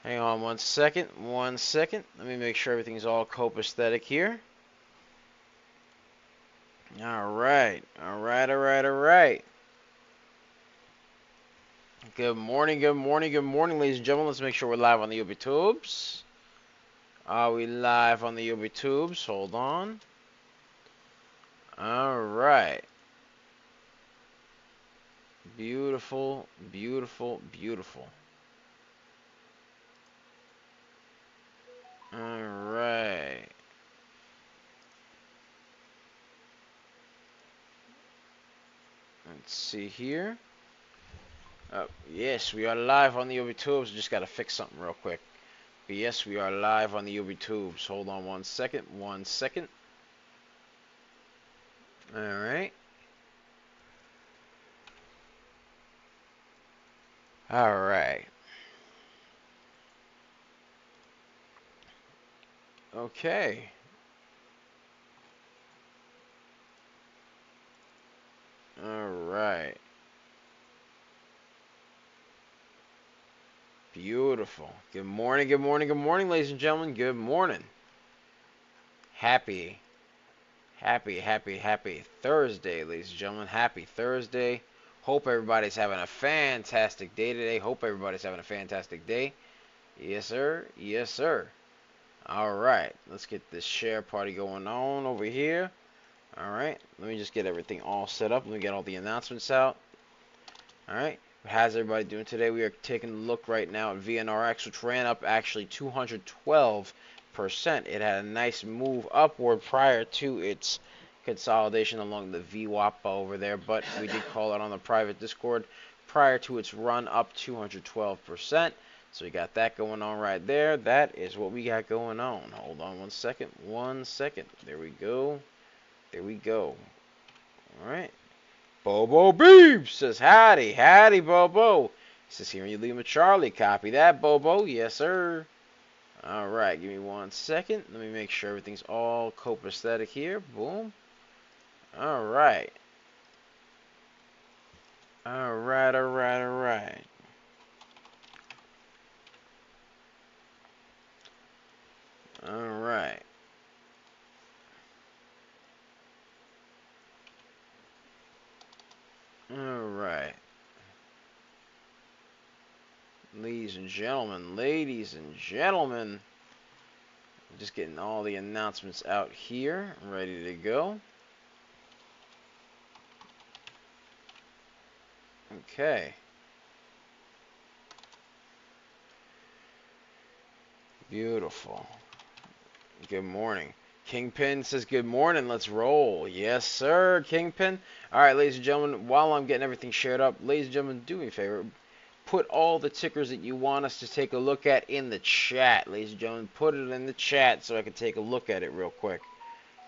Hang on 1 second. 1 second. Let me make sure everything's all copacetic here. Alright. Alright. Good morning, ladies and gentlemen. Let's make sure we're live on the YoY Tubes. Are we live on the YoY Tubes? Hold on. Alright. Beautiful. Alright. Let's see here. Yes, we are live on the YoY Tubes. Just gotta fix something real quick. But yes, we are live on the YoY Tubes. Hold on 1 second. 1 second. Alright. Alright. Okay. Alright. Beautiful. Good morning, ladies and gentlemen. Good morning. Happy Thursday, ladies and gentlemen. Happy Thursday. Hope everybody's having a fantastic day today. Yes, sir. Yes, sir. Alright. Let's get this share party going on over here. Alright. Let me just get everything all set up. Let me get all the announcements out. Alright. How's everybody doing today? We are taking a look right now at VNRX, which ran up actually 212%. It had a nice move upward prior to its consolidation along the VWAP over there, but we did call it on the private Discord prior to its run up 212%. So we got that going on right there. That is what we got going on. Hold on 1 second. 1 second. There we go. Alright. Bobo Beef says, howdy, Bobo. He says, hearing you leave with Charlie. Copy that, Bobo. Yes, sir. Alright, give me 1 second. Let me make sure everything's all copacetic here. Boom. Alright. Alright. Alright. Ladies and gentlemen, I'm just getting all the announcements out here, ready to go. Okay. Beautiful. Good morning. Kingpin says, good morning, let's roll. Yes, sir, Kingpin. All right, ladies and gentlemen, while I'm getting everything shared up, ladies and gentlemen, do me a favor. Put all the tickers that you want us to take a look at in the chat. Ladies and gentlemen, put it in the chat so I can take a look at it real quick.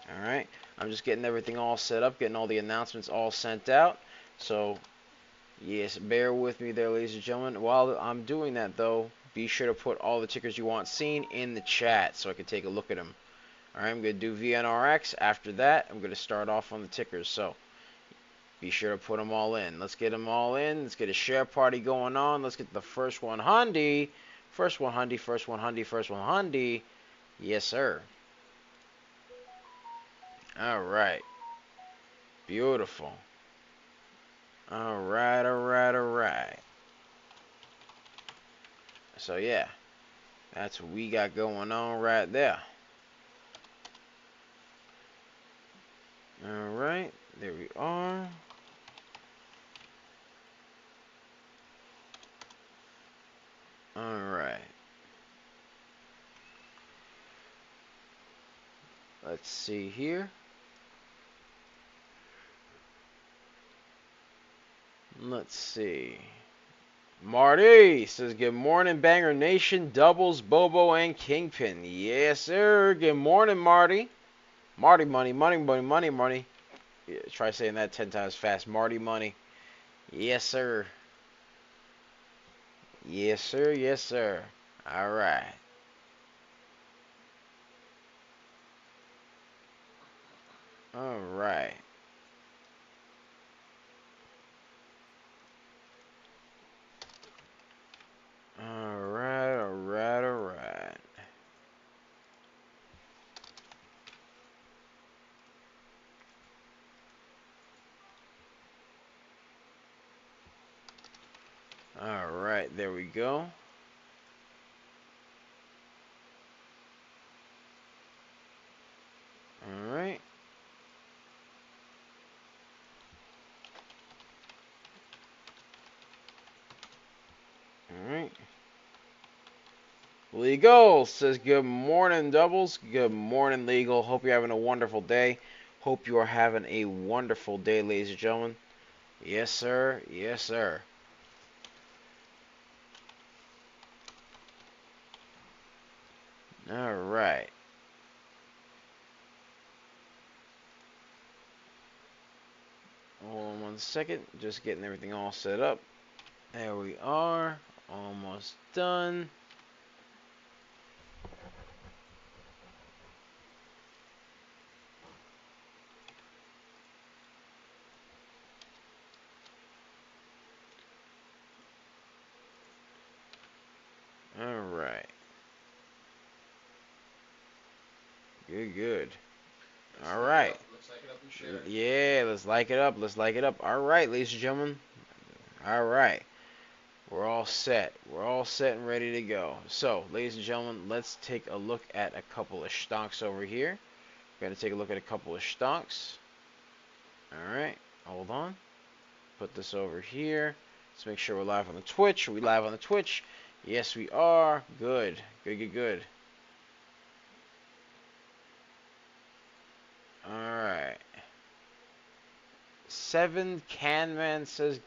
All right. I'm just getting everything all set up, getting all the announcements all sent out. So, yes, bear with me there, ladies and gentlemen. While I'm doing that, though, be sure to put all the tickers you want seen in the chat so I can take a look at them. All right, I'm going to do VNRX. After that, I'm going to start off on the tickers. So, be sure to put them all in. Let's get them all in. Let's get a share party going on. Let's get the first one handy. First one handy. Yes, sir. All right. Beautiful. All right. So, yeah. That's what we got going on right there. All right. There we are. All right. Let's see here. Let's see. Marty says, good morning, Banger Nation, Doubles, Bobo, and Kingpin. Yes, sir. Good morning, Marty. Marty money. Yeah, try saying that 10 times fast. Marty money. Yes, sir. Yes, sir. All right. All right. All right, there we go. All right. All right. Legal says, good morning, doubles. Good morning, Legal. Hope you're having a wonderful day. Hope you are having a wonderful day, ladies and gentlemen. Yes, sir. Yes, sir. All right. Hold on 1 second. Just getting everything all set up. There we are. Almost done. All right. Good, good. All right. Let's like it up and share it. Yeah, let's like it up. Let's like it up. All right, ladies and gentlemen. All right. We're all set. We're all set and ready to go. So, ladies and gentlemen, let's take a look at a couple of stocks over here. We're going to take a look at a couple of stocks. All right. Hold on. Put this over here. Let's make sure we're live on the Twitch. Are we live on the Twitch? Yes, we are. Good. Good, good, good. Alright. 7 Canman says,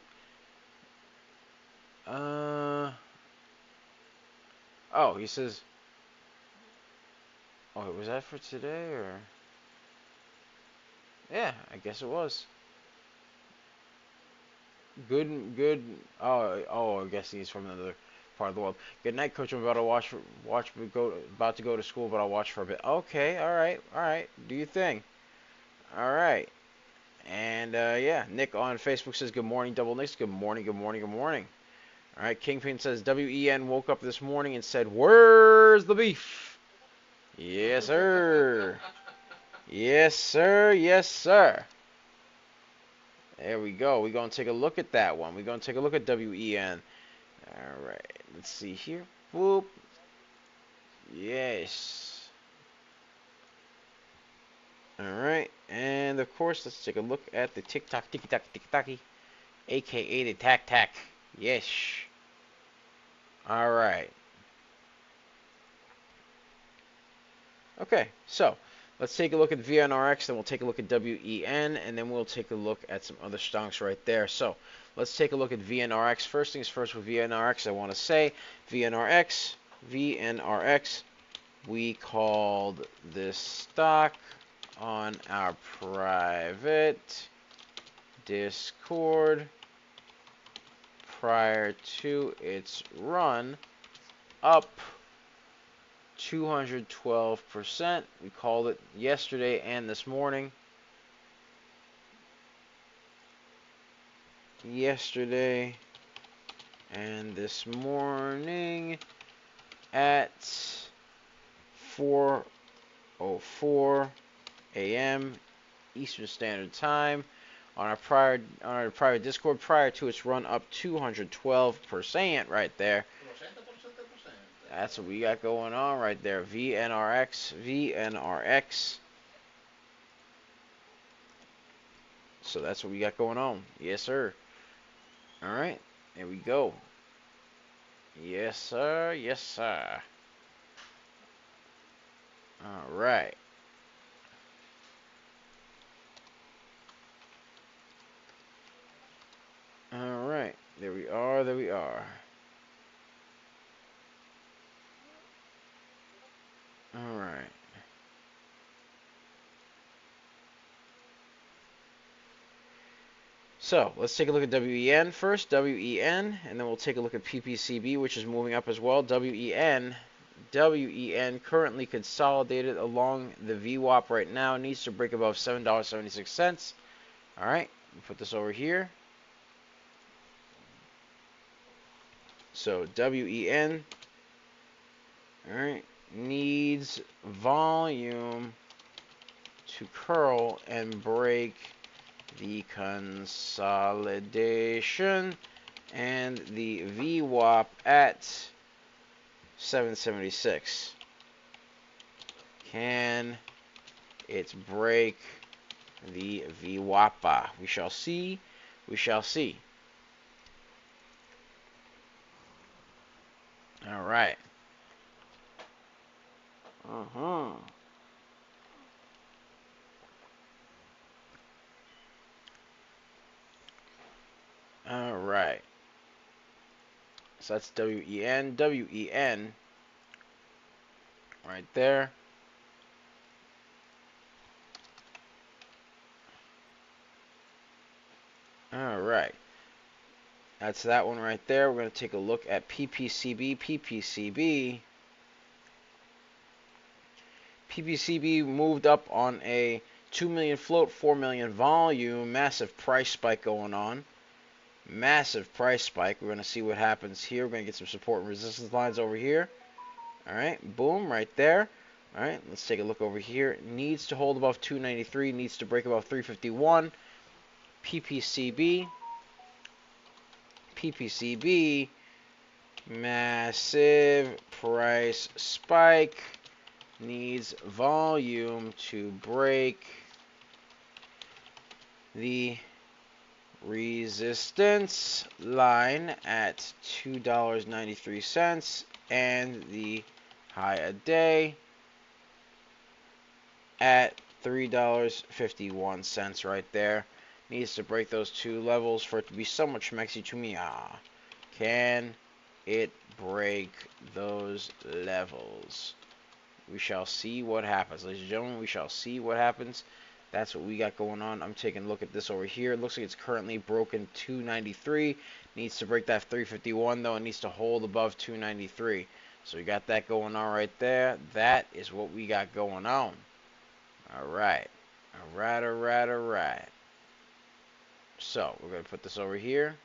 oh, he says, oh, was that for today, or? Yeah, I guess it was. Good, good. Oh, I guess he's from another part of the world. Good night, Coach. I'm about to about to go to school, but I'll watch for a bit. Okay, all right. Do your thing. All right. And yeah, Nick on Facebook says, good morning, Double Nicks. Good morning, good morning, good morning. All right, Kingpin says, WEN woke up this morning and said, where's the beef? Yes, sir. Yes, sir. Yes, sir. There we go. We're going to take a look at that one. We're going to take a look at WEN. All right. Let's see here. Boop. Yes. All right. And, of course, let's take a look at the TikTok, tiki-taki, tiki-taki, a.k.a. the tac-tac. Yes. All right. Okay, so let's take a look at VNRX, then we'll take a look at WEN, and then we'll take a look at some other stocks right there. So let's take a look at VNRX. First things first with VNRX, I want to say VNRX, we called this stock on our private Discord prior to its run up 212%. We called it yesterday and this morning. Yesterday and this morning at 4:04 a.m. Eastern Standard Time on our private Discord prior to its run up 212% right there. That's what we got going on right there. VNRX. So that's what we got going on. Yes, sir. All right. There we go. Yes, sir. Yes, sir. All right. All right. There we are. There we are. All right. So let's take a look at WEN first. WEN, and then we'll take a look at PPCB, which is moving up as well. WEN currently consolidated along the VWAP right now. Needs to break above $7.76. All right. Put this over here. So WEN, all right, needs volume to curl and break the consolidation and the VWAP at 776. Can it break the VWAP? We shall see. We shall see. All right. All right. So that's WEN. WEN right there. All right. That's that one right there. We're going to take a look at PPCB. PPCB moved up on a 2 million float, 4 million volume. Massive price spike going on. Massive price spike. We're going to see what happens here. We're going to get some support and resistance lines over here. All right. Boom. Right there. All right. Let's take a look over here. It needs to hold above 293. Needs to break above 351. PPCB. Massive price spike. Needs volume to break the resistance line at $2.93 and the high a day at $3.51 right there. Needs to break those two levels for it to be somewhat schmexy to me. Can it break those levels? We shall see what happens. Ladies and gentlemen, we shall see what happens. That's what we got going on. I'm taking a look at this over here. It looks like it's currently broken 293. Needs to break that 351, though. It needs to hold above 293. So we got that going on right there. That is what we got going on. All right. All right, all right, all right. So we're going to put this over here.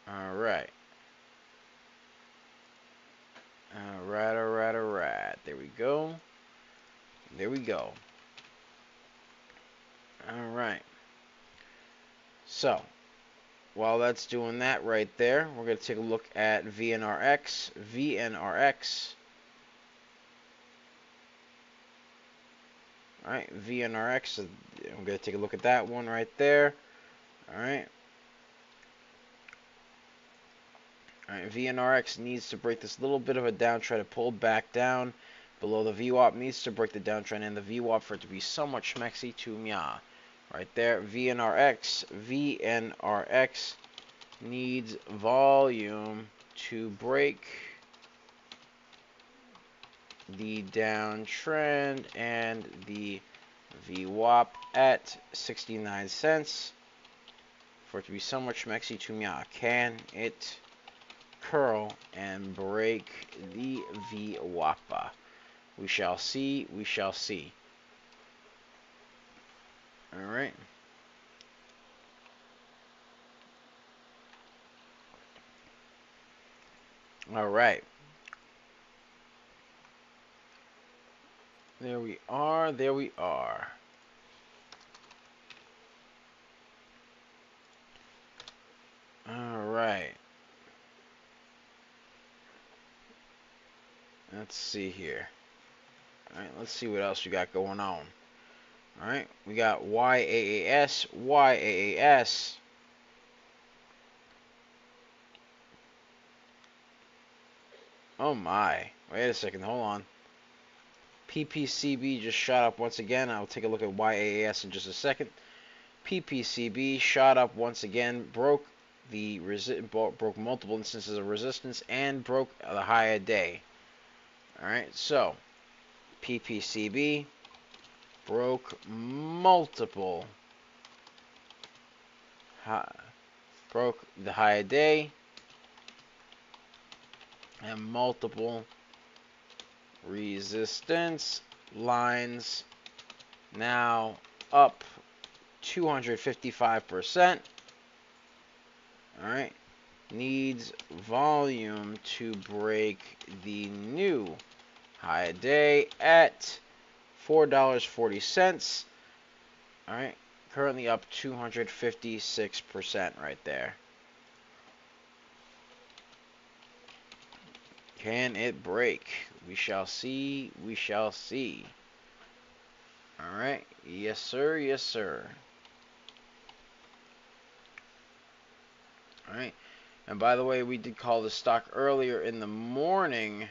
All right. All right, all right, all right. There we go. There we go. All right. So, while that's doing that right there, we're going to take a look at VNRX. VNRX. All right, VNRX. I'm going to take a look at that one right there. All right. All right, VNRX needs to break this little bit of a downtrend to pull back down below the VWAP. Needs to break the downtrend and the VWAP for it to be somewhat schmexy to mya. Right there, VNRX needs volume to break the downtrend and the VWAP at 69 cents for it to be somewhat schmexy to mya. Can it curl and break the VWAP? We shall see. We shall see. All right. All right. There we are. There we are. All right. Let's see here. All right. Let's see what else we got going on. All right. We got YAAS. YAAS. Oh my. Wait a second. Hold on. PPCB just shot up once again. I'll take a look at YAAS in just a second. PPCB shot up once again, broke multiple instances of resistance and broke the high a day. All right, so PPCB broke multiple broke the high a day and multiple resistance lines, now up 255%. All right, needs volume to break the new high a day at $4.40. All right, Currently up 256% right there. Can it break? We shall see. We shall see. All right. Yes, sir. Yes, sir. All right. And by the way, we did call the stock earlier in the morning.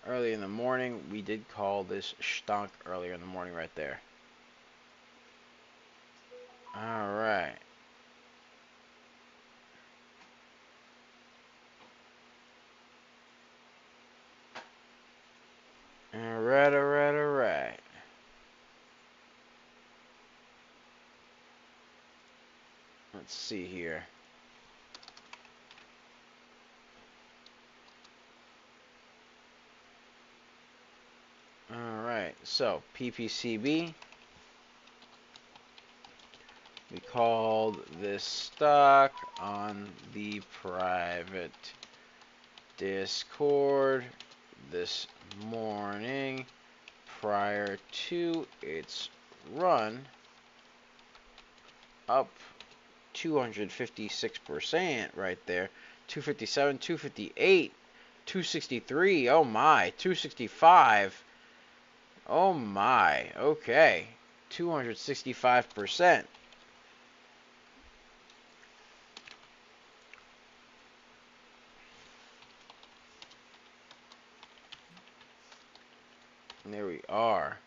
Early in the morning, we did call this stock earlier in the morning right there. All right. All right, all right, all right. Let's see here. All right, so PPCB. We called this stock on the private Discord this morning prior to its run up 256% right there. 257, 258, 263. Oh my, 265. Oh my. Okay. 265%. And there we are.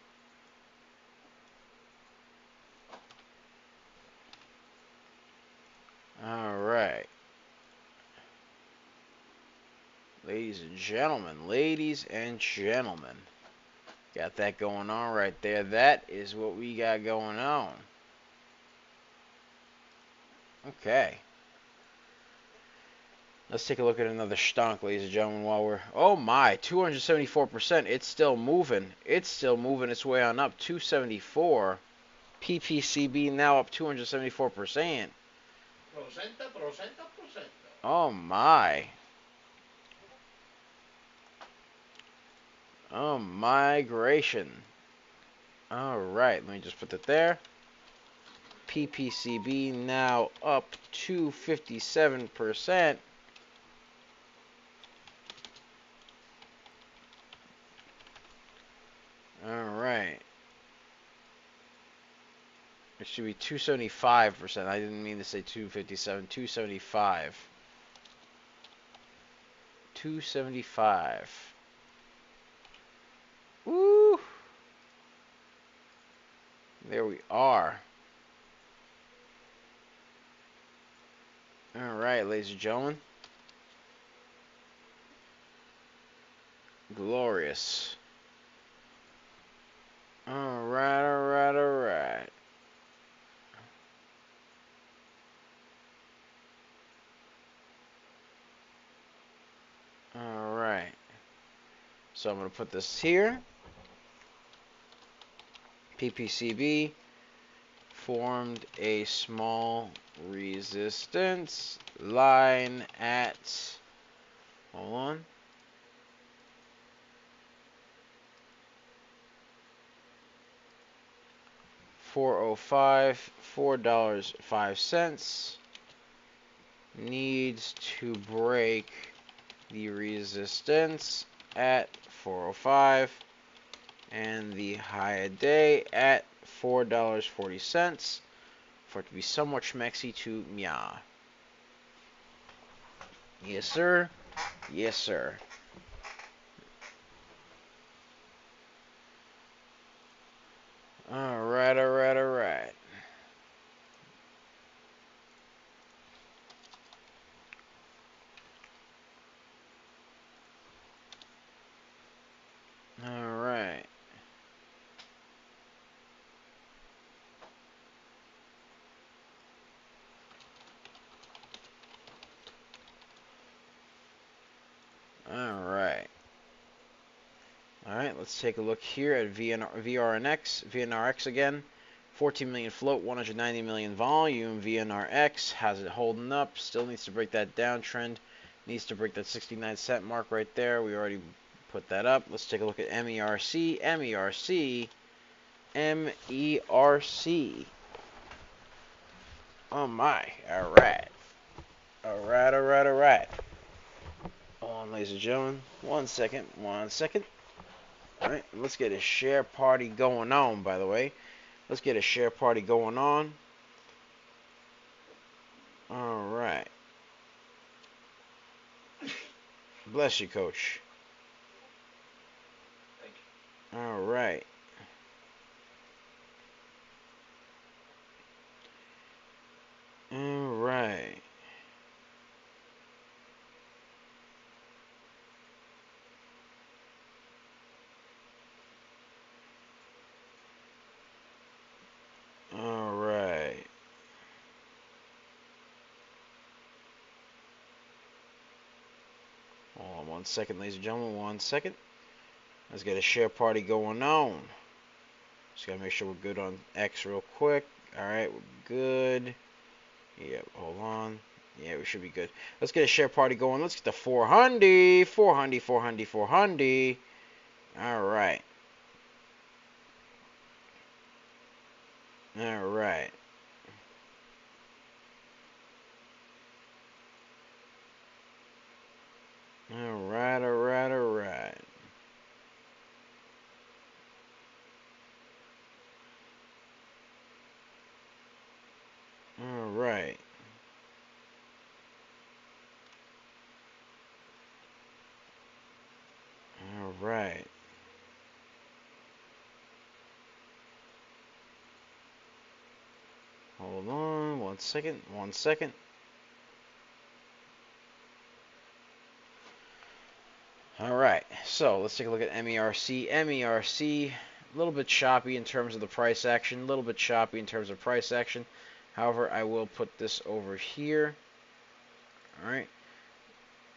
All right. Ladies and gentlemen, got that going on right there. That is what we got going on. Okay. Let's take a look at another stonk, ladies and gentlemen, while we're... Oh my, 274%. It's still moving. It's still moving its way on up. 274. PPCB now up 274%. Oh my. Oh, migration. Alright, let me just put that there. PPCB now up 257%. Alright. It should be 275%. I didn't mean to say 257. 275. 275. Woo! There we are. Alright, ladies and gentlemen. Glorious. Alright, alright, alright. Alright. So I'm going to put this here. PPCB formed a small resistance line at, hold on, $4.05, $4.05. Needs to break the resistance at 4.05 and the high a day at $4.40 for it to be somewhat schmexy to meow. Yes, sir. Yes, sir. Alright, alright, alright. Alright. Alright. Alright, let's take a look here at VNRX again. 14 million float, 190 million volume. VNRX has it holding up. Still needs to break that downtrend. Needs to break that 69-cent mark right there. We already put that up. Let's take a look at MERC. MERC Oh my. Alright. Alright. Hold on, ladies and gentlemen. 1 second. 1 second. Alright. Let's get a share party going on, by the way. Let's get a share party going on. Alright. Bless you, Coach. Thank you. Alright. Alright. Alright. Hold on 1 second, ladies and gentlemen. 1 second. Let's get a share party going on. Just gotta make sure we're good on X real quick. Alright, we're good. Yep, hold on. Yeah, we should be good. Let's get a share party going. Let's get the 400. 400. Alright. Alright. Alright. Alright. Alright. Hold on 1 second. 1 second. Alright, so let's take a look at MERC. MERC, a little bit choppy in terms of the price action. A little bit choppy in terms of price action. However, I will put this over here. Alright.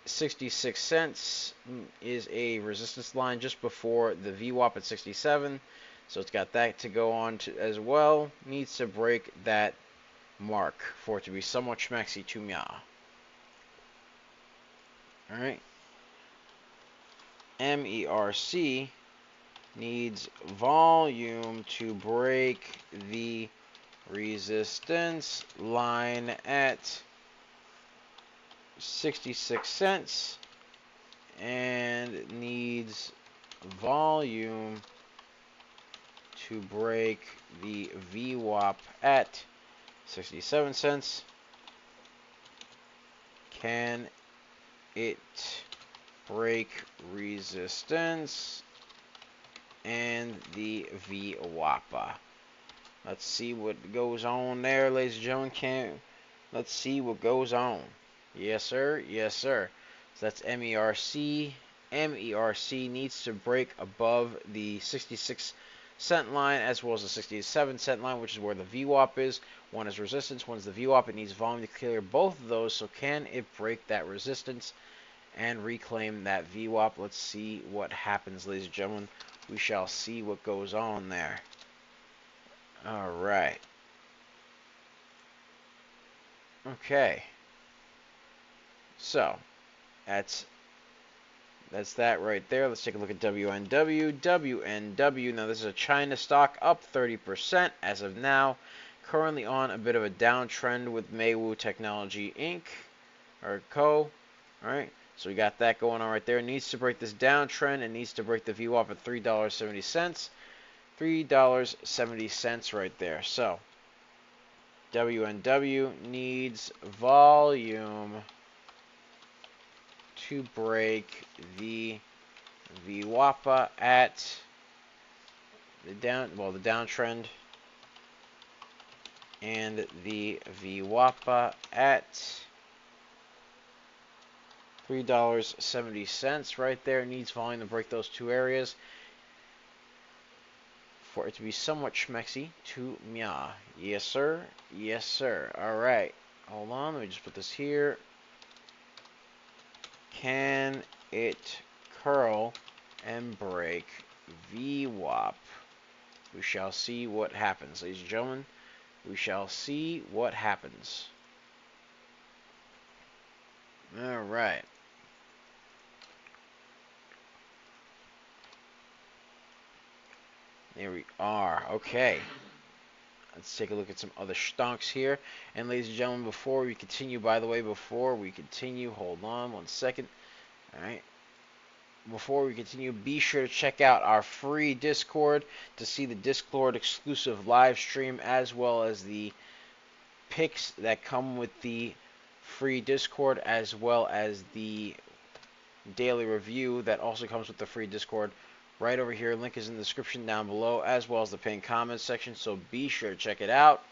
66 cents is a resistance line just before the VWAP at 67. So it's got that to go on to as well. Needs to break that mark for it to be somewhat schmexy to me. Alright. MERC needs volume to break the resistance line at 66 cents and needs volume to break the VWAP at 67 cents. Can it break resistance and the VWAP? Let's see what goes on there, ladies and gentlemen. Let's see what goes on. Yes, sir. Yes, sir. So that's MERC. MERC needs to break above the 66-cent line as well as the 67-cent line, which is where the VWAP is. One is resistance, one is the VWAP. It needs volume to clear both of those. So can it break that resistance and reclaim that VWAP? Let's see what happens, ladies and gentlemen. We shall see what goes on there. All right. Okay. So, that's that right there. Let's take a look at WNW. WNW, now this is a China stock, up 30% as of now. Currently on a bit of a downtrend with Meiwu Technology Inc. or Co. Alright, so we got that going on right there. It needs to break this downtrend. It needs to break the VWAP at $3.70. $3.70 right there. So, WNW needs volume to break the VWAP at the downtrend and the VWAP at $3.70 right there. It needs volume to break those two areas for it to be somewhat schmexy to Mia. Yes, sir. Yes, sir. All right. Hold on. Let me just put this here. Can it curl and break VWAP? We shall see what happens, ladies and gentlemen. We shall see what happens. All right. There we are. Okay. Let's take a look at some other stonks here. And ladies and gentlemen, before we continue, by the way, hold on one second. All right. Before we continue, be sure to check out our free Discord to see the Discord exclusive live stream, as well as the picks that come with the free Discord, as well as the daily review that also comes with the free Discord. Right over here, link is in the description down below, as well as the pinned comments section, so be sure to check it out.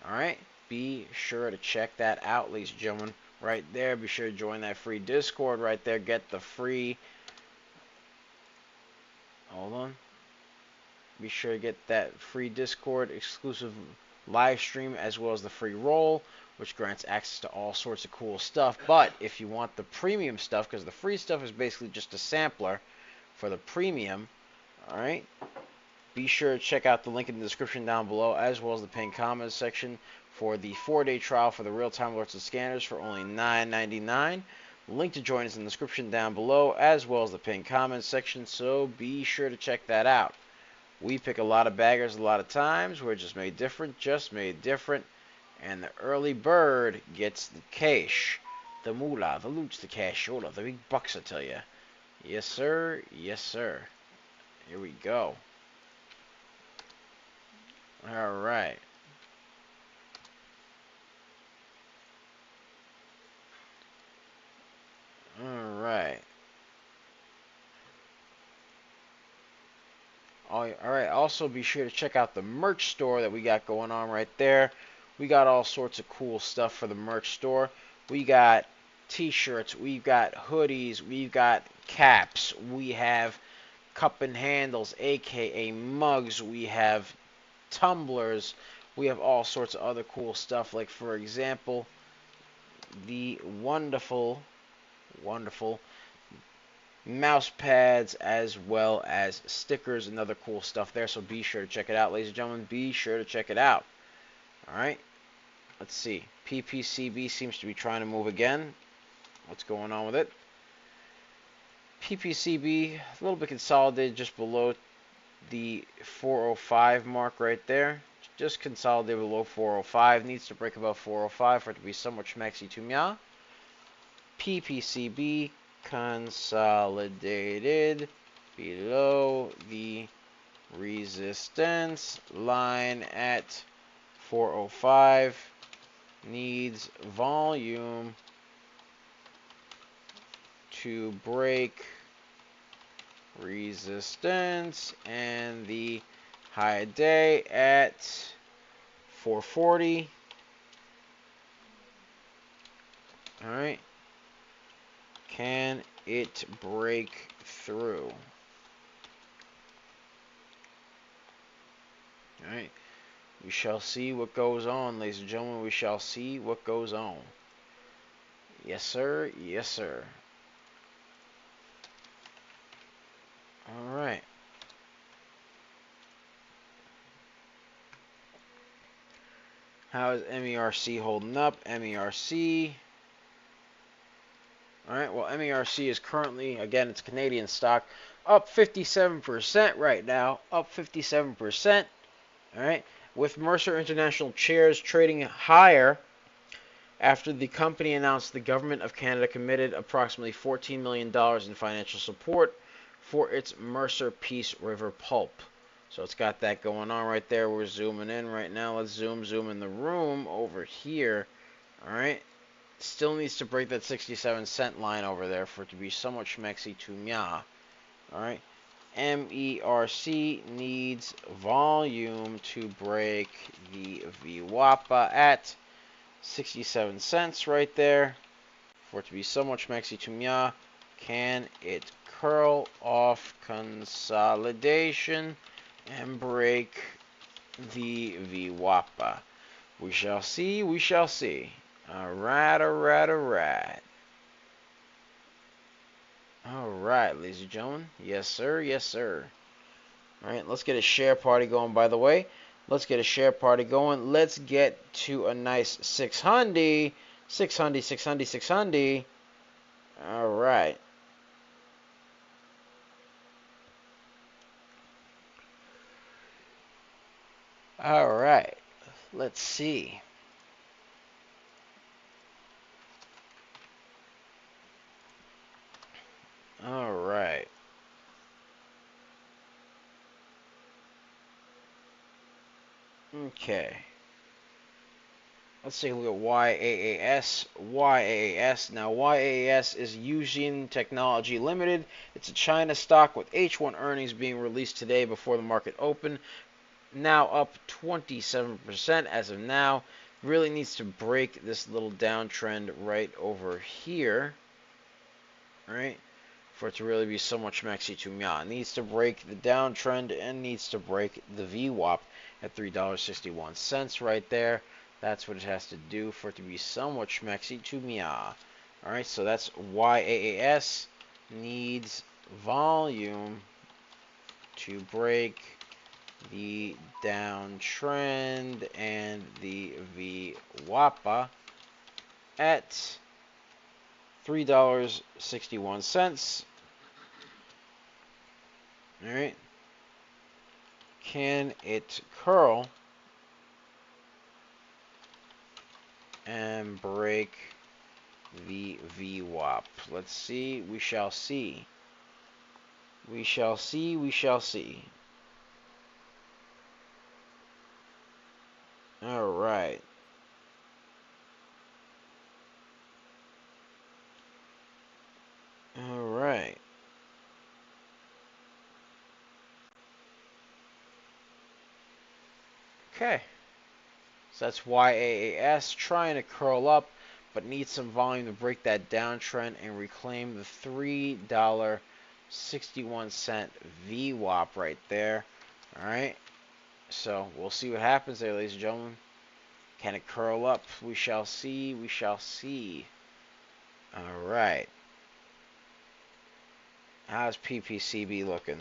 Alright, be sure to check that out, ladies and gentlemen. Right there, be sure to join that free Discord right there. Get the free... Hold on. Be sure to get that free Discord exclusive live stream, as well as the free roll, which grants access to all sorts of cool stuff. But if you want the premium stuff, because the free stuff is basically just a sampler for the premium, alright, be sure to check out the link in the description down below, as well as the pinned comments section for the 4-day trial for the real-time alerts and scanners for only $9.99. Link to join is in the description down below, as well as the pinned comments section, so be sure to check that out. We pick a lot of baggers a lot of times. We're just made different, and the early bird gets the cash, the moolah, the loot, the cashola, the big bucks, I tell ya. Yes, sir. Yes, sir. Here we go. All right. All right. All right. Also, be sure to check out the merch store that we got going on right there. We got all sorts of cool stuff for the merch store. We got t-shirts, we've got hoodies, we've got caps, we have cup and handles, aka mugs, we have tumblers, we have all sorts of other cool stuff, like for example the wonderful mouse pads, as well as stickers and other cool stuff there. So be sure to check it out, ladies and gentlemen. Be sure to check it out. Alright, let's see. PPCB seems to be trying to move again. What's going on with it? PPCB, a little bit consolidated just below the 405 mark right there. Just consolidated below 405. Needs to break above 405 for it to be somewhat schmexy to me. PPCB consolidated below the resistance line at 405. Needs volume to break resistance, and the high day at 440. Alright. Can it break through? Alright. We shall see what goes on, ladies and gentlemen. We shall see what goes on. Yes, sir. Yes, sir. Alright. How is MERC holding up? MERC. Alright, well, MERC is currently, again, it's Canadian stock, up 57% right now. Up 57%. Alright. With Mercer International shares trading higher after the company announced the Government of Canada committed approximately $14 million in financial support for its Mercer Peace River pulp. So it's got that going on right there. We're zooming in right now. Let's zoom in the room over here. Alright. Still needs to break that 67-cent line over there for it to be somewhat schmexy to me. Alright. MERC needs volume to break the VWAPA at 67 cents right there for it to be somewhat schmexy to me. Can it curl off consolidation and break the VWAPA? We shall see, we shall see. Alright. Alright, ladies and gentlemen. Yes, sir. Yes, sir. Alright, let's get a share party going, by the way. Let's get a share party going. Let's get to a nice 600. 600. Alright. Alright. Let's see. All right. Okay. Let's take a look at YAAS. YAAS. Now, YAAS is Yujin Technology Limited. It's a China stock with H1 earnings being released today before the market open. Now up 27% as of now. Really needs to break this little downtrend right over here. Right? For it to really be so much maxi to mya. It needs to break the downtrend and needs to break the VWAP at $3.61 right there. That's what it has to do for it to be somewhat schmexy to mia. Alright, so that's YAAS needs volume to break the downtrend and the VWAPA at $3.61. Alright. Can it curl and break the VWAP? Let's see. We shall see. We shall see. We shall see. Alright. Alright. Okay. So that's YAAS trying to curl up, but needs some volume to break that downtrend and reclaim the $3.61 VWAP right there. Alright. So we'll see what happens there, ladies and gentlemen. Can it curl up? We shall see. We shall see. Alright. How's PPCB looking?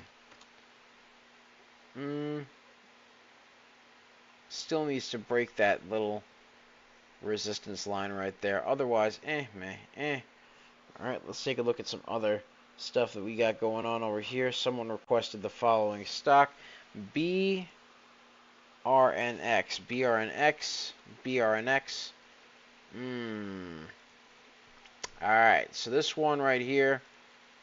Still needs to break that little resistance line right there. Otherwise, meh. Alright, let's take a look at some other stuff that we got going on over here. Someone requested the following stock. BRNX. Alright, so this one right here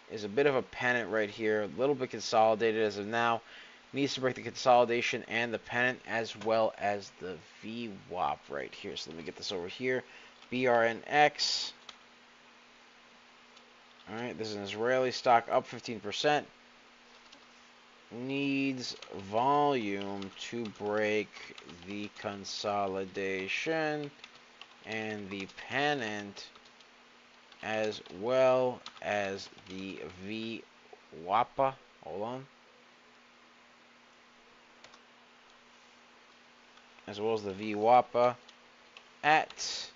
is a bit of a pennant right here. A little bit consolidated as of now. Needs to break the consolidation and the pennant as well as the VWAP right here. So let me get this over here. BRNX. Alright, this is an Israeli stock up 15%. Needs volume to break the consolidation and the pennant as well as the VWAPA. Hold on. As well as the VWAPA at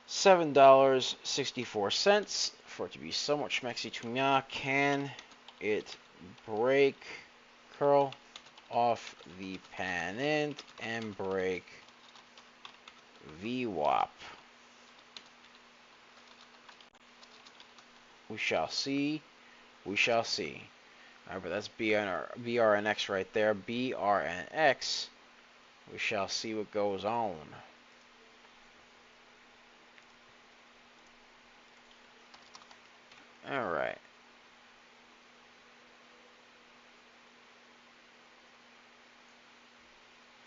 $7.64 for it to be somewhat schmexy to me. Can it break, curl off the pennant and break VWAP? We shall see. We shall see. Alright, but that's BRNX right there. BRNX. We shall see what goes on. Alright.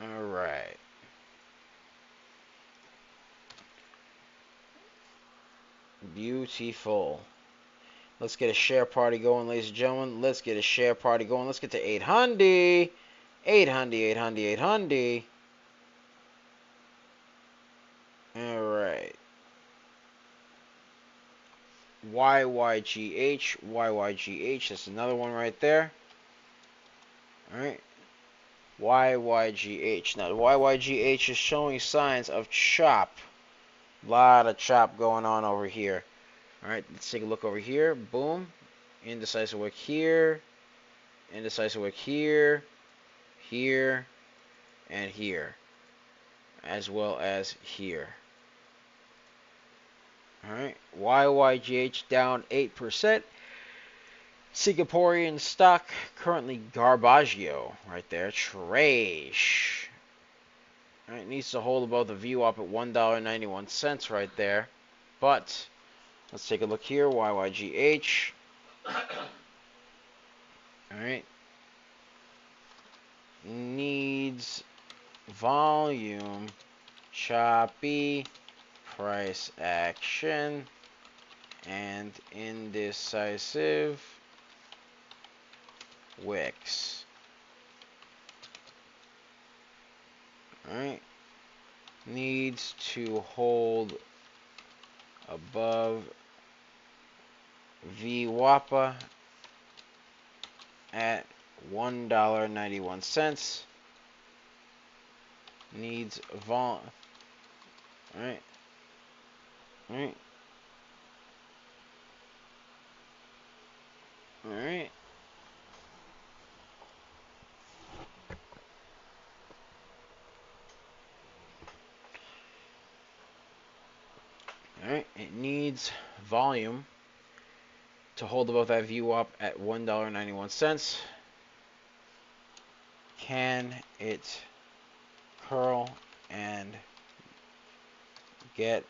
Alright. Beautiful. Let's get a share party going, ladies and gentlemen. Let's get a share party going. Let's get to 800. 800. Alright. YYGH. That's another one right there. Alright. YYGH. Now, the YYGH is showing signs of chop. A lot of chop going on over here. Alright, let's take a look over here. Boom. Indecisive wick here. Indecisive wick here. Here. And here. As well as here. Alright. YYGH down 8%. Singaporean stock currently Garbaggio right there. Trash. All right, needs to hold above the VWAP at $1.91 right there. But let's take a look here. YYGH. All right. Needs volume, choppy, price action, and indecisive wicks. Alright. Needs to hold above VWAPA at $1.91. Needs vol. Alright. Alright. Alright. Alright. It needs volume to hold above that VWAP at $1.91. Can it curl and get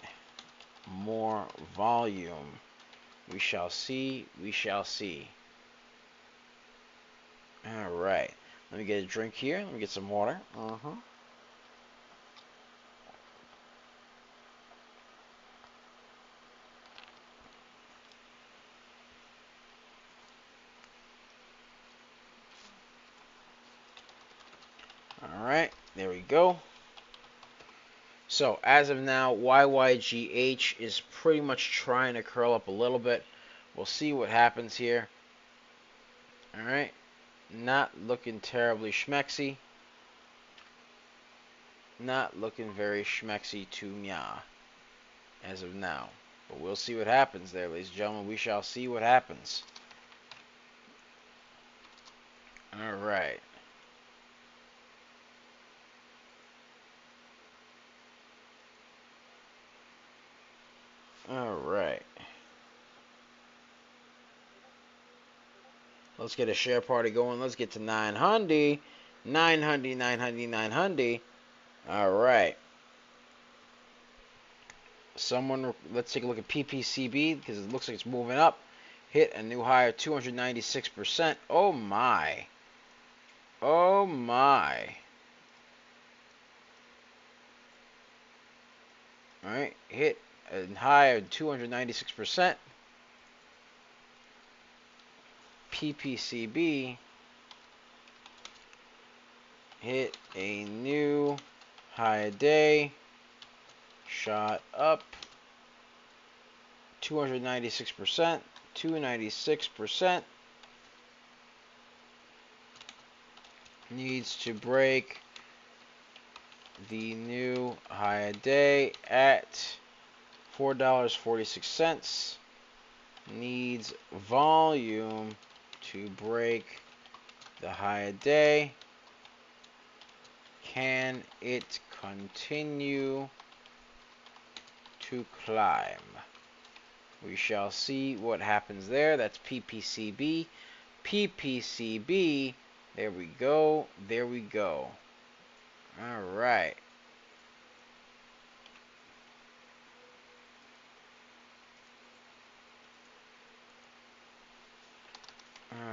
more volume? We shall see. We shall see. Alright. Let me get a drink here. Let me get some water. Alright. There we go. So, as of now, YYGH is pretty much trying to curl up a little bit. We'll see what happens here. Alright. Not looking terribly schmexy. Not looking very schmexy to mya as of now. But we'll see what happens there, ladies and gentlemen. We shall see what happens. Alright. Alright. Let's get a share party going. Let's get to 900. 900, 900, 900. Alright. Let's take a look at PPCB because it looks like it's moving up. Hit a new high of 296%. Oh my. Oh my. Alright. Hit a high of 296%. PPCB hit a new high day, shot up 296%, 296%, needs to break the new high day at $4.46, needs volume to break the high day. Can it continue to climb? We shall see what happens there. That's PPCB. PPCB. There we go. There we go. All right.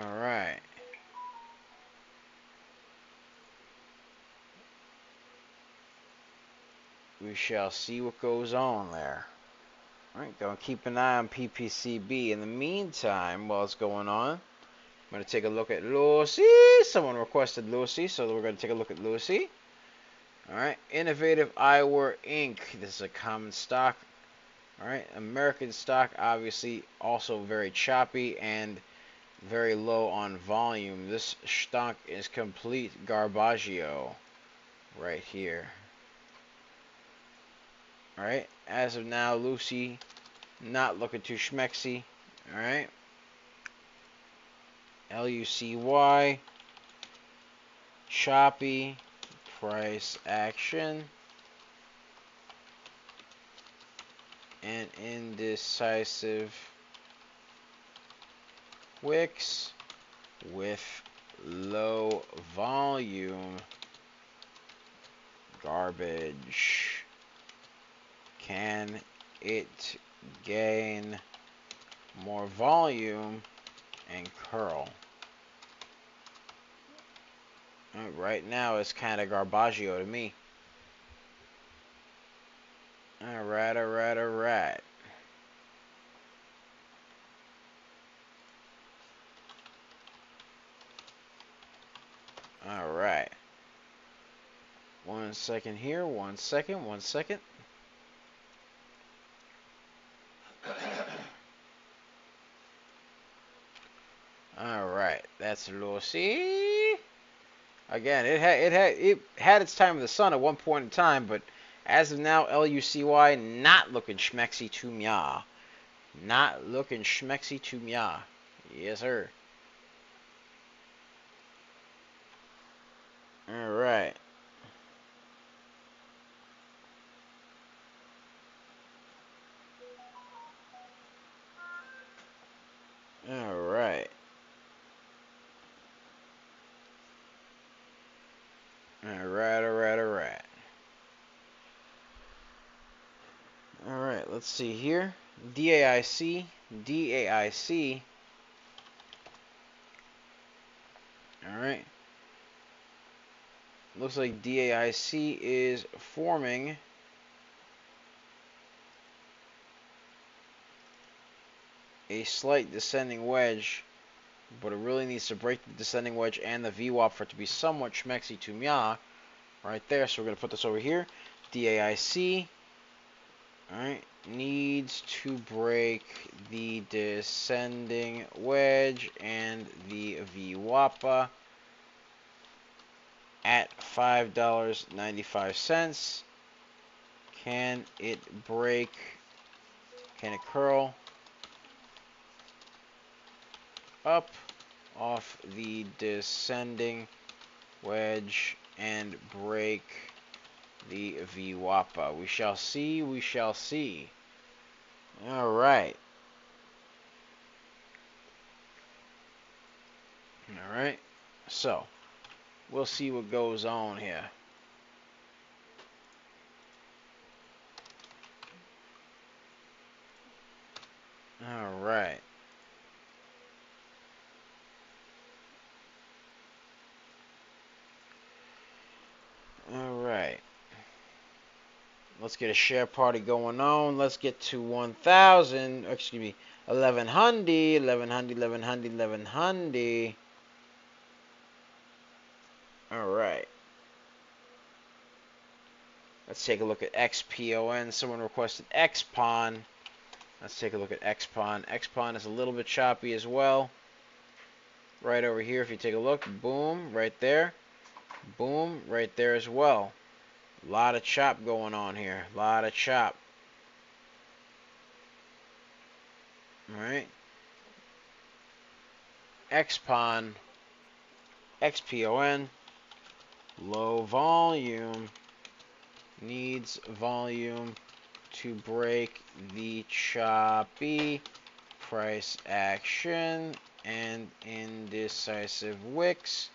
All right. We shall see what goes on there. All right, gonna keep an eye on PPCB. In the meantime, while it's going on, I'm gonna take a look at Lucy. Someone requested Lucy, so we're gonna take a look at Lucy. All right, Innovative Eyewear Inc. This is a common stock. All right, American stock, obviously, also very choppy and very low on volume. This stock is complete garbaggio right here. Alright, as of now, Lucy not looking too schmexy. Alright. LUCY. Choppy. Price action. And indecisive wicks with low volume Garbage. Can it gain more volume and curl? Right now, it's kind of garbaggio to me. Alright. Alright. 1 second here. 1 second. 1 second. Alright. That's Lucy. Again, it had its time in the sun at one point in time, but as of now, LUCY not looking schmexy to mya. Not looking schmexy to mya. Yes, sir. Alright. Alright. Alright, let's see here. DAIC. Alright. Looks like DAIC is forming a slight descending wedge, but it really needs to break the descending wedge and the VWAP for it to be somewhat schmexy to mya right there. So we're going to put this over here. DAIC, alright, needs to break the descending wedge and the VWAP at $5.95. Can it break? Can it curl up off the descending wedge and break the VWAP? We shall see. We shall see. All right. All right. So we'll see what goes on here. All right. All right. Let's get a share party going on. Let's get to 1,000. Excuse me. 1,100. 1,100. 1,100. 1,100. All right. Let's take a look at XPON. Someone requested XPON. Let's take a look at XPON. XPON is a little bit choppy as well. Right over here, if you take a look, boom, right there. Boom, right there as well. A lot of chop going on here. A lot of chop. Alright. XPON. XPON. Low volume. Needs volume to break the choppy price action and indecisive wicks.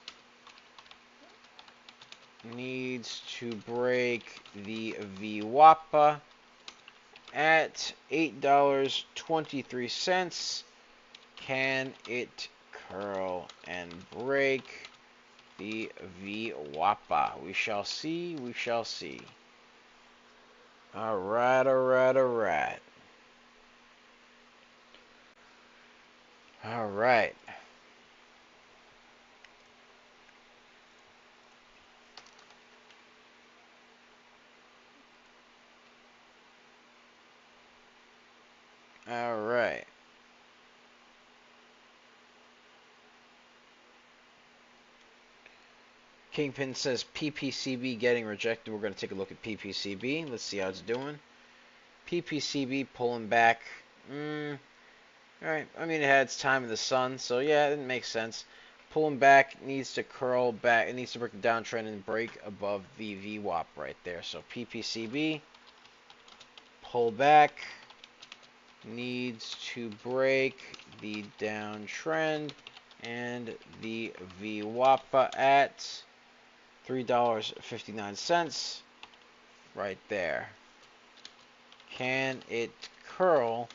Needs to break the VWAP at $8.23. Can it curl and break the VWAP? We shall see. We shall see. All right. All right. All right. All right. All right. Kingpin says PPCB getting rejected. We're going to take a look at PPCB. Let's see how it's doing. PPCB pulling back. Alright, I mean, it had its time in the sun, so yeah, it makes sense. Pulling back, needs to curl back. It needs to break the downtrend and break above the VWAP right there. So PPCB, pull back, needs to break the downtrend and the VWAP at $3.59. right there. Can it curl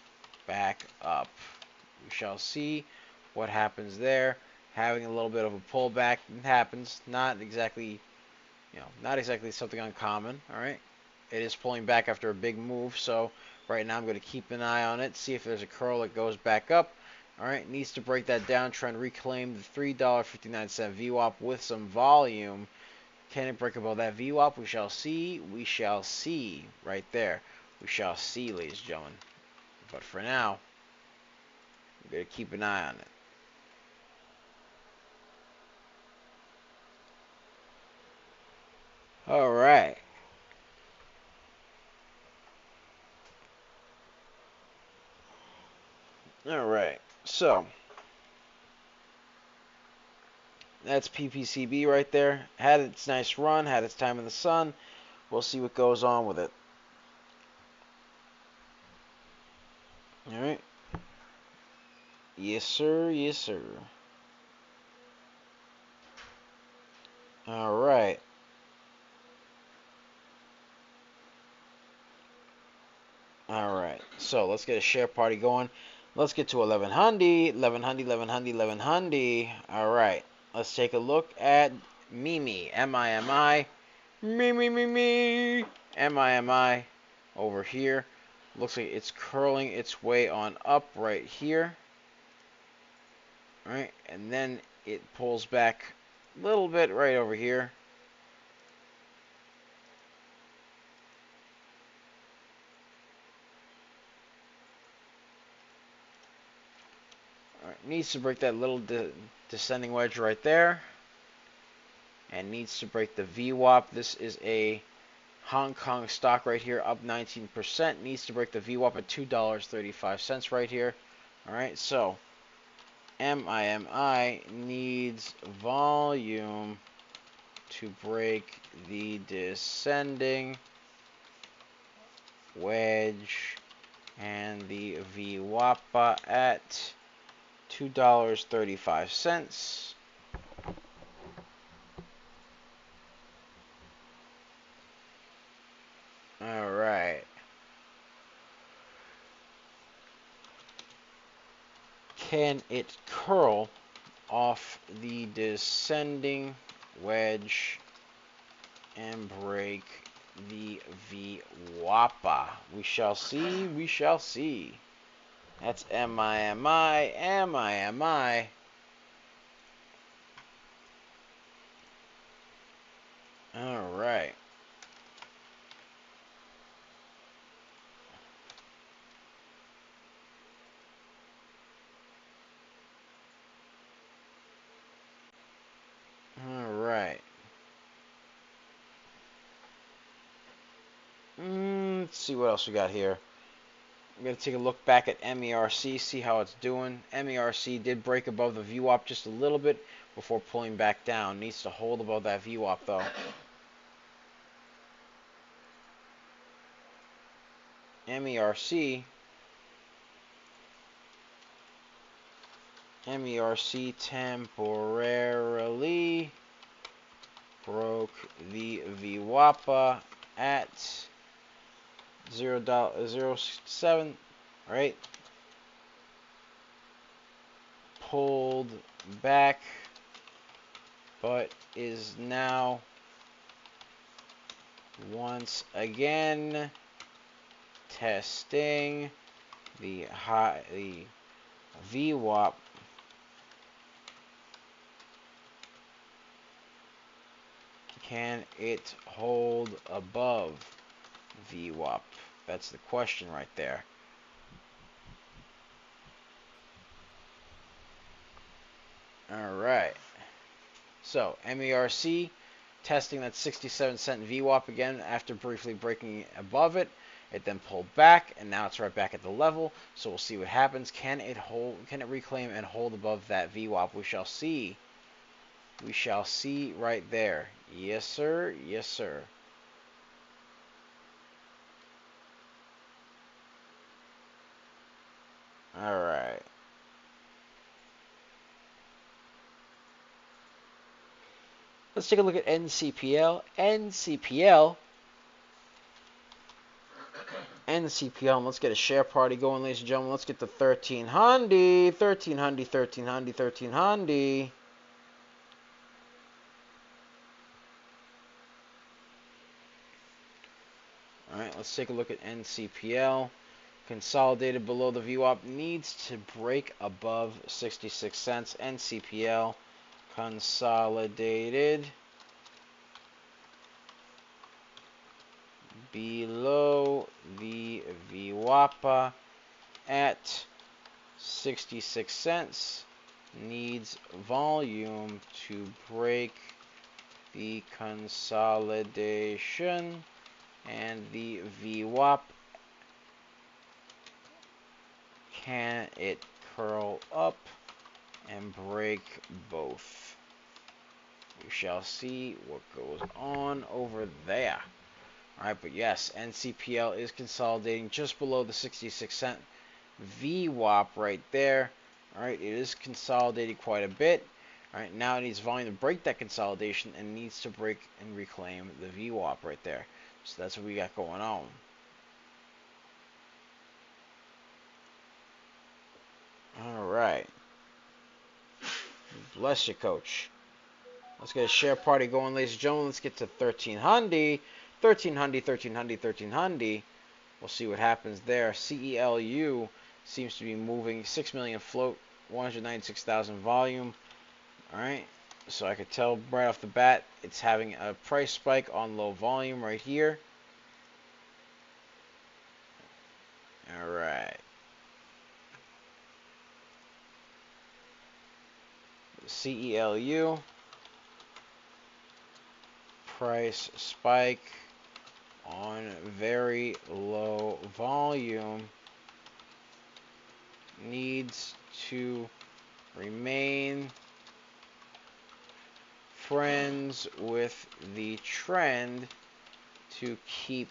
back up? We shall see what happens there. Having a little bit of a pullback happens. Not exactly, not exactly something uncommon. All right. It is pulling back after a big move, so right now I'm going to keep an eye on it, see if there's a curl that goes back up. All right, needs to break that down, try and reclaim the $3.59 VWAP with some volume. Can it break above that VWAP? We shall see. We shall see right there. We shall see, ladies and gentlemen. But for now, we're going to keep an eye on it. All right. All right. So that's PPCB right there. Had its nice run, had its time in the sun. We'll see what goes on with it. All right. Yes, sir. Yes, sir. All right. All right. So let's get a share party going. Let's get to 1100, 1100, 1100, 1100. All right. Let's take a look at Mimi. M-I-M-I. Me. M-I-M-I over here. Looks like it's curling its way on up right here. All right. And then it pulls back a little bit right over here. All right. Needs to break that little descending wedge right there. And needs to break the VWAP. This is a Hong Kong stock right here, up 19%. Needs to break the VWAP at $2.35 right here. All right, so MIMI needs volume to break the descending wedge and the VWAP at $2.35. All right. Can it curl off the descending wedge and break the VWAP? We shall see. We shall see. That's MIMI. MIMI. All right. All right. Let's see what else we got here. I'm going to take a look back at MERC, see how it's doing. MERC did break above the VWAP just a little bit before pulling back down. Needs to hold above that VWAP though. MERC temporarily broke the VWAP at $0.07, right? Pulled back, but is now once again testing the VWAP. Can it hold above VWAP? That's the question right there. All right. So MERC testing that 67-cent VWAP again after briefly breaking above it. It then pulled back, and now it's right back at the level. So we'll see what happens. Can it hold? Can it reclaim and hold above that VWAP? We shall see. We shall see right there. Yes, sir. Yes, sir. All right. Let's take a look at NCPL. NCPL NCPL, and let's get a share party going, ladies and gentlemen. Let's get to 1300, 1300, 1300, 1300. All right, let's take a look at NCPL. Consolidated below the VWAP, needs to break above 66 cents. NCPL consolidated below the VWAP at 66 cents. Needs volume to break the consolidation and the VWAP. Can it curl up and break both? We shall see what goes on over there. Alright, but yes, NCPL is consolidating just below the 66 cent VWAP right there. Alright, it is consolidating quite a bit. Alright, now it needs volume to break that consolidation and needs to break and reclaim the VWAP right there. So that's what we got going on. Alright. Bless you, coach. Let's get a share party going, ladies and gentlemen. Let's get to 1300. 1300, 1300, 1300. We'll see what happens there. CELU seems to be moving. 6 million float, 196,000 volume. Alright. So I could tell right off the bat it's having a price spike on low volume right here. Alright. CELU. Price spike on very low volume. Needs to remain friends with the trend to keep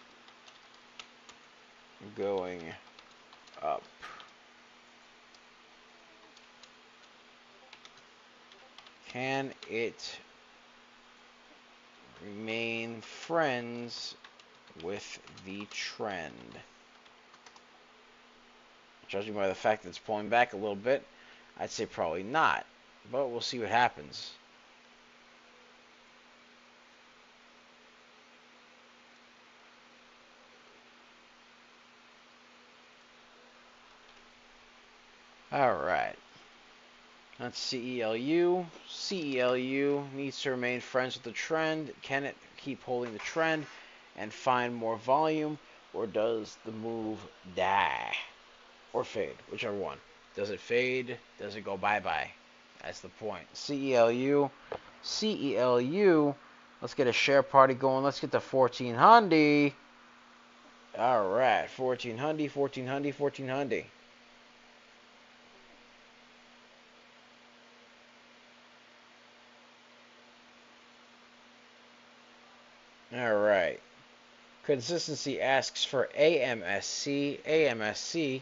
going up. Can it remain friends with the trend? Judging by the fact that it's pulling back a little bit, I'd say probably not, but we'll see what happens. Alright. That's CELU. CELU needs to remain friends with the trend. Can it keep holding the trend and find more volume, or does the move die? Or fade, whichever one. Does it fade? Does it go bye-bye? That's the point. CELU. CELU. Let's get a share party going. Let's get to 1400. Alright, 1400, 1400, 1400. Alright. Consistency asks for AMSC. AMSC.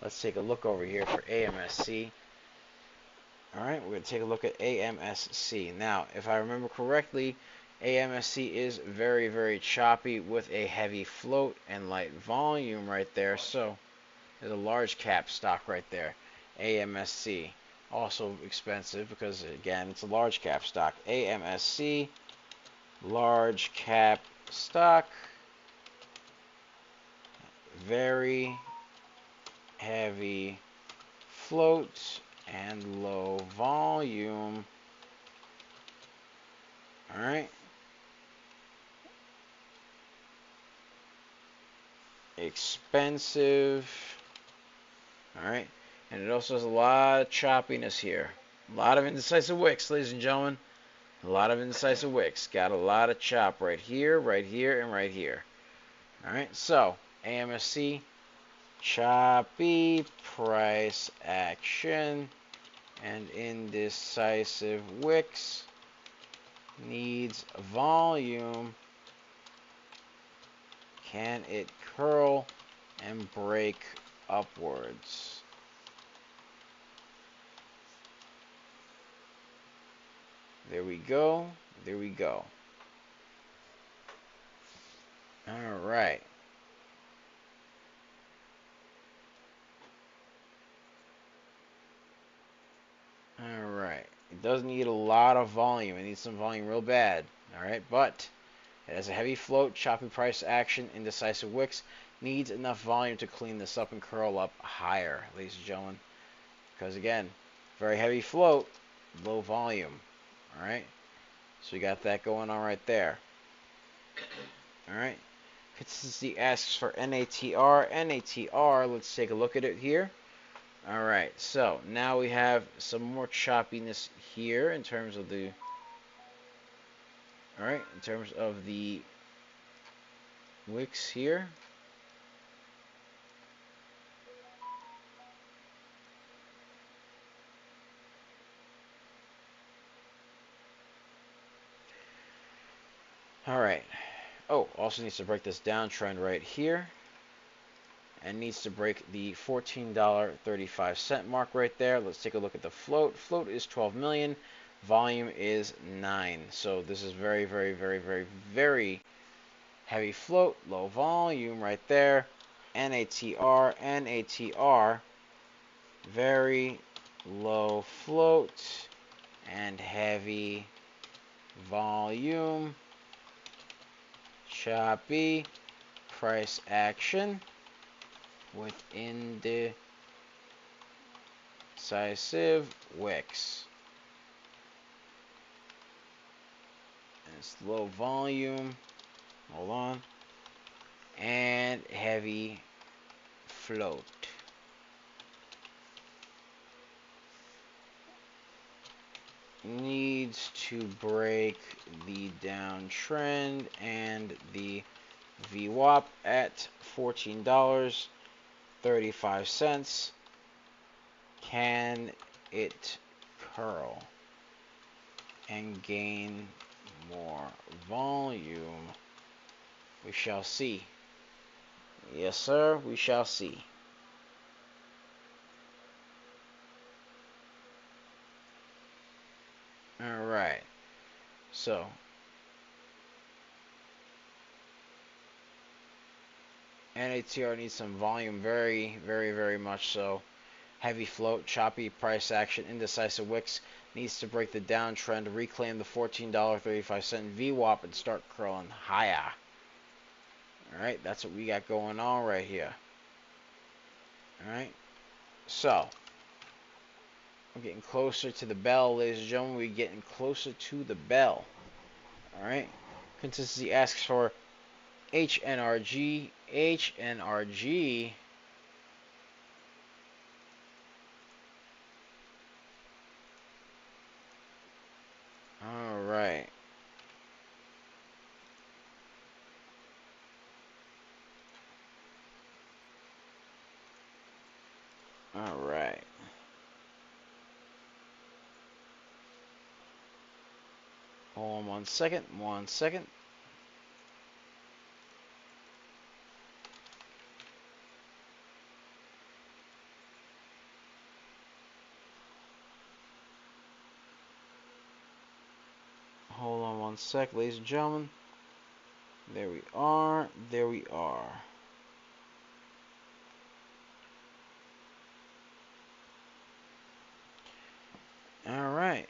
Let's take a look over here for AMSC. Alright, we're going to take a look at AMSC. Now, if I remember correctly, AMSC is very, very choppy with a heavy float and light volume right there. So, there's a large cap stock right there. AMSC. Also expensive because, again, it's a large cap stock. AMSC. Large cap stock. Very heavy float and low volume. Alright. Expensive. Alright. And it also has a lot of choppiness here. A lot of indecisive wicks, ladies and gentlemen. A lot of indecisive wicks. Got a lot of chop right here, and right here. Alright, so AMSC, choppy price action and indecisive wicks, needs volume. Can it curl and break upwards? There we go. There we go. All right. It does need a lot of volume. It needs some volume real bad. Alright, but it has a heavy float, choppy price action, indecisive wicks. Needs enough volume to clean this up and curl up higher, ladies and gentlemen. Because again, very heavy float, low volume. Alright, so you got that going on right there. Alright, consistency asks for NATR. NATR, let's take a look at it here. Alright, so now we have some more choppiness here in terms of the wicks here. Alright. Oh, also needs to break this downtrend right here. And needs to break the $14.35 mark right there. Let's take a look at the float. Float is 12 million. Volume is 9. So this is very, very, very, very, very heavy float. Low volume right there. NATR, NATR. Very low float and heavy volume. Choppy price action with indecisive wicks. And it's low volume. Hold on. And heavy float. Needs to break the downtrend and the VWAP at $14.35. Can it curl and gain more volume? We shall see. Yes, sir, we shall see. Alright, so NATR needs some volume, very, very, very much so. Heavy float, choppy price action, indecisive wicks. Needs to break the downtrend, reclaim the $14.35 VWAP, and start curling higher. Alright, that's what we got going on right here. Alright, so we're getting closer to the bell, ladies and gentlemen. We're getting closer to the bell. Alright. Consistency asks for HNRG. HNRG. Alright. Alright. Hold on 1 second. 1 second. Hold on 1 sec, ladies and gentlemen. There we are. There we are. Alright.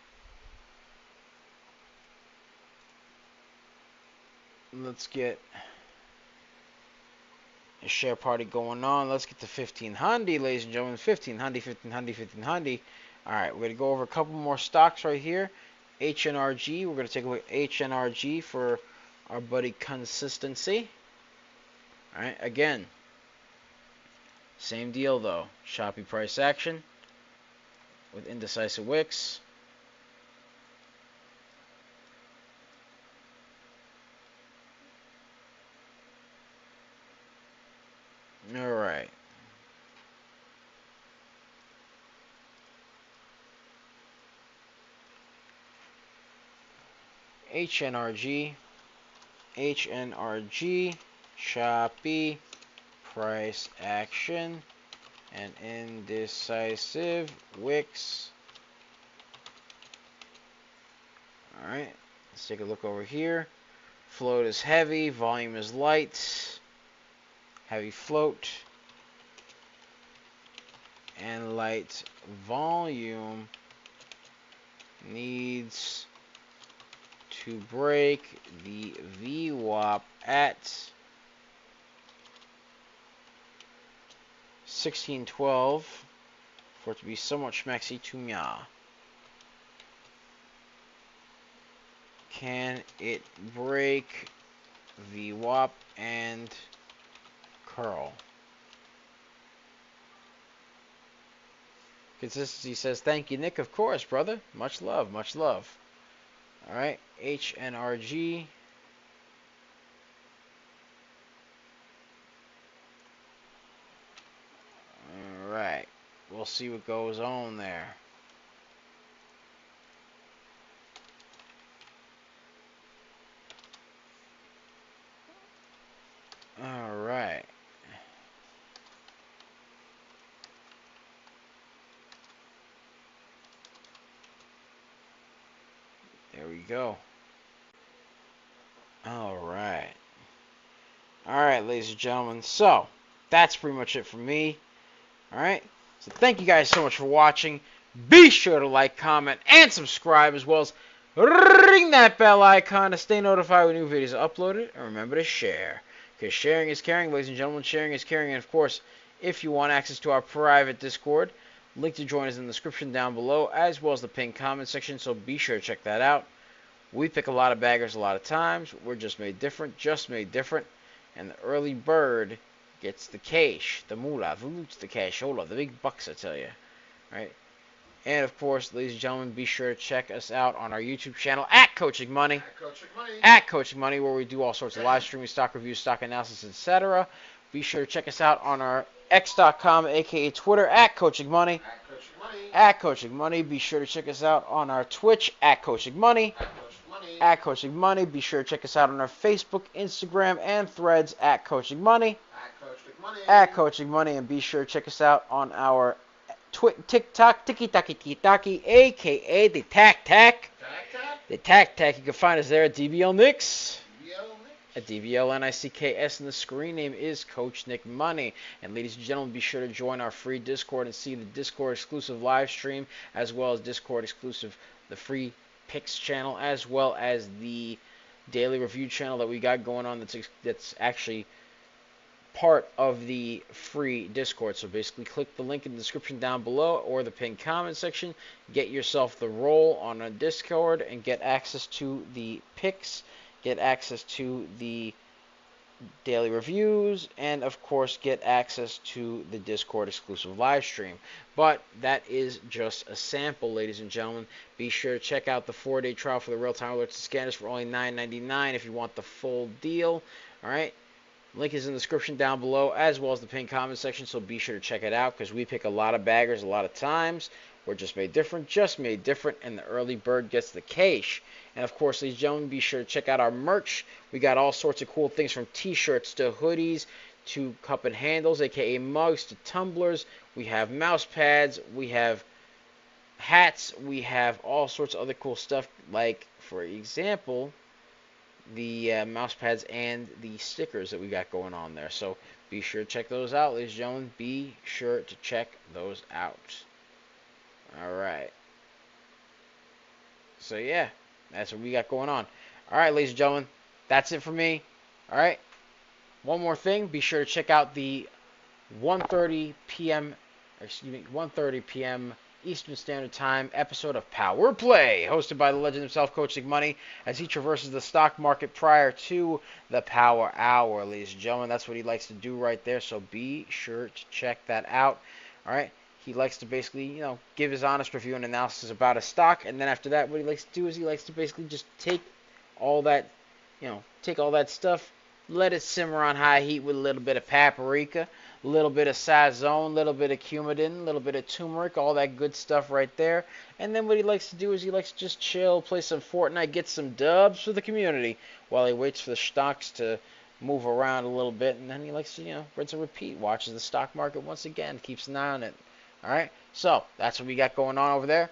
Let's get a share party going on. Let's get to 1500, ladies and gentlemen. 1500, 1500, 1500. Alright, we're going to go over a couple more stocks right here. HNRG. We're going to take a look at HNRG for our buddy Consistency. Alright, again, same deal though. Choppy price action with indecisive wicks. Alright. HNRG. HNRG. Choppy price action and indecisive wicks. Alright. Let's take a look over here. Float is heavy. Volume is light. Heavy float and light volume. needs to break the VWAP at 1612 for it to be somewhat schmexy to mya. Can it break VWAP and curl? Consistency says, thank you, Nick. Of course, brother. Much love, much love. All right, HNRG. All right, we'll see what goes on there. All right. There we go. All right. All right, ladies and gentlemen. So, that's pretty much it for me. All right. So, thank you guys so much for watching. Be sure to like, comment, and subscribe, as well as ring that bell icon to stay notified when new videos are uploaded. And remember to share, because sharing is caring, ladies and gentlemen. Sharing is caring. And, of course, if you want access to our private Discord, link to join us in the description down below, as well as the pinned comment section, so be sure to check that out. We pick a lot of baggers a lot of times. We're just made different, and the early bird gets the cash, the moolah, the loot, the cashola, the big bucks, I tell you. Right? And, of course, ladies and gentlemen, be sure to check us out on our YouTube channel at CoachNickMoney. At CoachNickMoney, where we do all sorts of live streaming, stock reviews, stock analysis, etc. Be sure to check us out on our X.com, aka Twitter, at CoachNickMoney. At CoachNickMoney. Be sure to check us out on our Twitch, at CoachNickMoney. At CoachNickMoney. Be sure to check us out on our Facebook, Instagram, and Threads, at CoachNickMoney. At CoachNickMoney. And be sure to check us out on our TikTok, Tiki-Taki, aka the Tac. The Tac. You can find us there at DBL Nicks. At DVLNICKS, and the screen name is CoachNickMoney. And ladies and gentlemen, be sure to join our free Discord and see the Discord exclusive live stream, as well as Discord exclusive the free picks channel, as well as the daily review channel that we got going on. That's actually part of the free Discord. So basically, click the link in the description down below or the pinned comment section. Get yourself the role on a Discord and get access to the picks. Get access to the daily reviews, and of course get access to the Discord exclusive live stream. But that is just a sample, ladies and gentlemen. Be sure to check out the 4-day trial for the real-time alerts and scanners for only $9.99 if you want the full deal. Alright, link is in the description down below, as well as the pinned comment section, so be sure to check it out, because we pick a lot of baggers a lot of times. We're just made different, and the early bird gets the cash. And of course, ladies and gentlemen, be sure to check out our merch. We got all sorts of cool things, from t-shirts to hoodies to cup and handles, aka mugs, to tumblers. We have mouse pads, we have hats, we have all sorts of other cool stuff, like, for example, the mouse pads and the stickers that we got going on there. So be sure to check those out, ladies and gentlemen. Be sure to check those out. Alright. So yeah, that's what we got going on. Alright, ladies and gentlemen, that's it for me. Alright. One more thing, be sure to check out the 1:30 p.m. Eastern Standard Time episode of Power Play, hosted by the legend himself, CoachNickMoney, as he traverses the stock market prior to the Power Hour, ladies and gentlemen. That's what he likes to do right there, so be sure to check that out. Alright. He likes to basically, give his honest review and analysis about a stock, and then after that, what he likes to do is he likes to basically just take all that, stuff, let it simmer on high heat with a little bit of paprika, a little bit of sazon, a little bit of cumin, a little bit of turmeric, all that good stuff right there. And then what he likes to do is he likes to just chill, play some Fortnite, get some dubs for the community while he waits for the stocks to move around a little bit, and then he likes to, rinse and repeat, watches the stock market once again, keeps an eye on it. Alright, so that's what we got going on over there.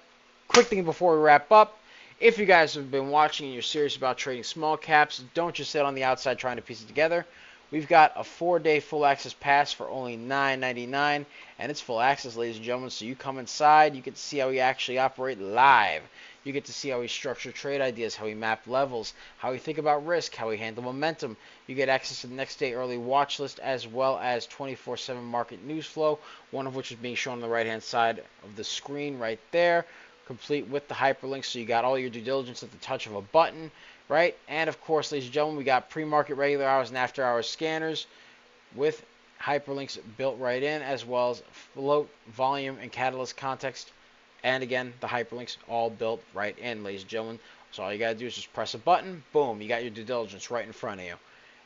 Quick thing before we wrap up. If you guys have been watching and you're serious about trading small caps, don't just sit on the outside trying to piece it together. We've got a 4-day full access pass for only $9.99, and it's full access, ladies and gentlemen. So you come inside, you get to see how we actually operate live. You get to see how we structure trade ideas, how we map levels, how we think about risk, how we handle momentum. You get access to the next day early watch list as well as 24/7 market news flow, one of which is being shown on the right-hand side of the screen right there, complete with the hyperlinks. So you got all your due diligence at the touch of a button, right? And of course, ladies and gentlemen, we got pre-market, regular hours, and after-hours scanners with hyperlinks built right in, as well as float, volume, and catalyst context. And again, the hyperlinks all built right in, ladies and gentlemen. So all you got to do is just press a button. Boom, you got your due diligence right in front of you.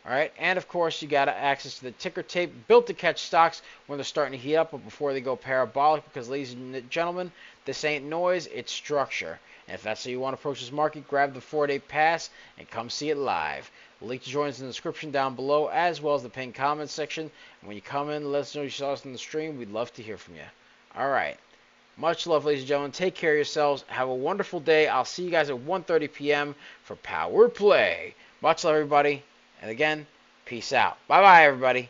All right, and of course, you got access to the ticker tape built to catch stocks when they're starting to heat up, but before they go parabolic, because, ladies and gentlemen, this ain't noise, it's structure. And if that's how you want to approach this market, grab the 4-day pass and come see it live. The link to join is in the description down below, as well as the pinned comments section. And when you come in, let us know you saw us in the stream. We'd love to hear from you. All right. Much love, ladies and gentlemen. Take care of yourselves. Have a wonderful day. I'll see you guys at 1:30 p.m. for Power Play. Much love, everybody. And again, peace out. Bye-bye, everybody.